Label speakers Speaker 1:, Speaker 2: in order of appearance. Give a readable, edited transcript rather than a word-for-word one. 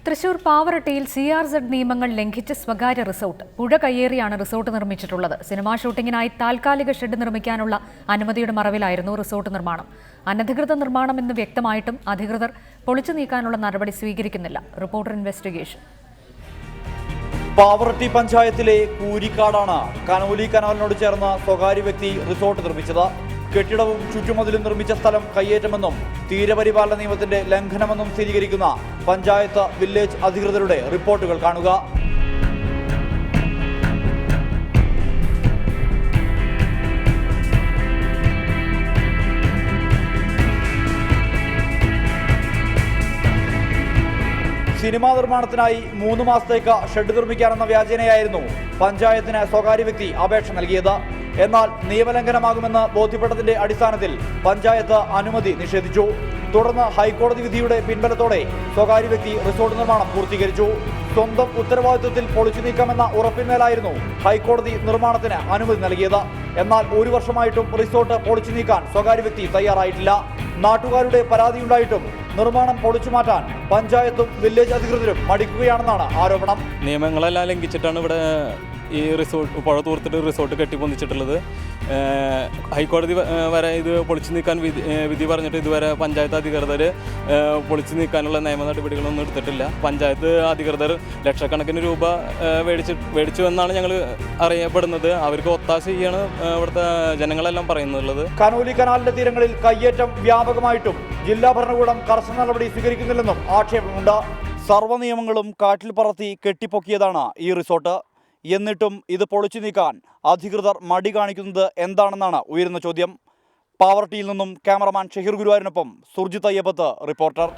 Speaker 1: Thrissur പാവറട്ടിയിൽ CRZ നിയമങ്ങൾ ലംഘിച്ച് സ്വകാര്യ റിസോർട്ട് പുഴ കയ്യേറിയാണ് റിസോർട്ട് നിർമ്മിച്ചിട്ടുള്ളത്. സിനിമാ ഷൂട്ടിങ്ങിനായി താൽക്കാലിക ഷെഡ് നിർമ്മിക്കാനുള്ള അനുമതിയുടെ മറവിലായിരുന്നു റിസോർട്ട് നിർമ്മാണം. അനധികൃത നിർമ്മാണമെന്ന് വ്യക്തമായിട്ടും അധികൃതർ പൊളിച്ചു നീക്കാനുള്ള നടപടി സ്വീകരിക്കുന്നില്ല. Reporter investigation.
Speaker 2: പാവറട്ടി പഞ്ചായത്തിലെ കൂരിക്കാടാണ് കനോലി കനാലിനോട് ചേർന്ന സ്വകാര്യ വ്യക്തി റിസോർട്ട് നിർമ്മിച്ചത്. കെട്ടിടവും ചുറ്റുമതിലും നിർമ്മിച്ച സ്ഥലം കയ്യേറ്റമെന്നും തീരപരിപാലന നിയമത്തിന്റെ ലംഘനമെന്നും സ്ഥിരീകരിക്കുന്ന പഞ്ചായത്ത് വില്ലേജ് അധികൃതരുടെ റിപ്പോർട്ടുകൾ കാണുക. സിനിമാ നിർമ്മാണത്തിനായി 3 മാസത്തേക്ക് ഷെഡ് നിർമ്മിക്കാനെന്ന വ്യാജേനയായിരുന്നു പഞ്ചായത്തിന് സ്വകാര്യ വ്യക്തി അപേക്ഷ നൽകിയത്. എന്നാൽ നിയമലംഘനമാകുമെന്ന് ബോധ്യപ്പെട്ടതിന്റെ അടിസ്ഥാനത്തിൽ പഞ്ചായത്ത് അനുമതി നിഷേധിച്ചു. തുടർന്ന് ഹൈക്കോടതി വിധിയുടെ പിൻബലത്തോടെ സ്വകാര്യ വ്യക്തി റിസോർട്ട് നിർമ്മാണം പൂർത്തീകരിച്ചു. സ്വന്തം ഉത്തരവാദിത്വത്തിൽ പൊളിച്ചു നീക്കാമെന്ന ഉറപ്പിന്മേലായിരുന്നു ഹൈക്കോടതി നിർമ്മാണത്തിന് അനുമതി നൽകിയത്. എന്നാൽ 1 വർഷമായിട്ടും റിസോർട്ട് പൊളിച്ചു നീക്കാൻ സ്വകാര്യ വ്യക്തി തയ്യാറായിട്ടില്ല. നാട്ടുകാരുടെ പരാതിയുണ്ടായിട്ടും നിർമ്മാണം പൊളിച്ചു മാറ്റാൻ പഞ്ചായത്തും വില്ലേജ് അധികൃതരും മടിക്കുകയാണെന്നാണ് ആരോപണം.
Speaker 3: നിയമങ്ങളെല്ലാം ലംഘിച്ചിട്ടാണ് ഇവിടെ ഈ റിസോർട്ട് പുഴ തൂർത്തിട്ട് റിസോർട്ട് കെട്ടിപ്പൊന്നിച്ചിട്ടുള്ളത്. ഹൈക്കോടതി വരെ ഇത് പൊളിച്ചു നീക്കാൻ വിധി പറഞ്ഞിട്ട് ഇതുവരെ പഞ്ചായത്ത് അധികൃതർ പൊളിച്ചു നീക്കാനുള്ള നിയമ നടപടികളൊന്നും എടുത്തിട്ടില്ല. പഞ്ചായത്ത് അധികൃതർ ലക്ഷക്കണക്കിന് രൂപ മേടിച്ചു എന്നാണ് ഞങ്ങൾ അറിയപ്പെടുന്നത്. അവർക്ക് ഒത്താശ ചെയ്യാണ് ഇവിടുത്തെ ജനങ്ങളെല്ലാം പറയുന്നുള്ളത്.
Speaker 2: കനോലി കനാലിന്റെ തീരങ്ങളിൽ കയ്യേറ്റം വ്യാപകമായിട്ടും ജില്ലാ ഭരണകൂടം കർശന നടപടി സ്വീകരിക്കുന്നില്ലെന്നും ആക്ഷേപമുണ്ട്. സർവ്വ നിയമങ്ങളും കാറ്റിൽ പറത്തി കെട്ടിപ്പൊക്കിയതാണ് ഈ റിസോർട്ട്. എന്നിട്ടും ഇത് പൊളിച്ചു നീക്കാൻ അധികൃതർ മടി കാണിക്കുന്നത് എന്താണെന്നാണ് ഉയരുന്ന ചോദ്യം. പാവറട്ടിയിൽ നിന്നും ക്യാമറമാൻ ഷഹീർ ഗുരുവായൂരിനൊപ്പം സുർജിത് അയ്യപ്പത്ത്, റിപ്പോർട്ടർ.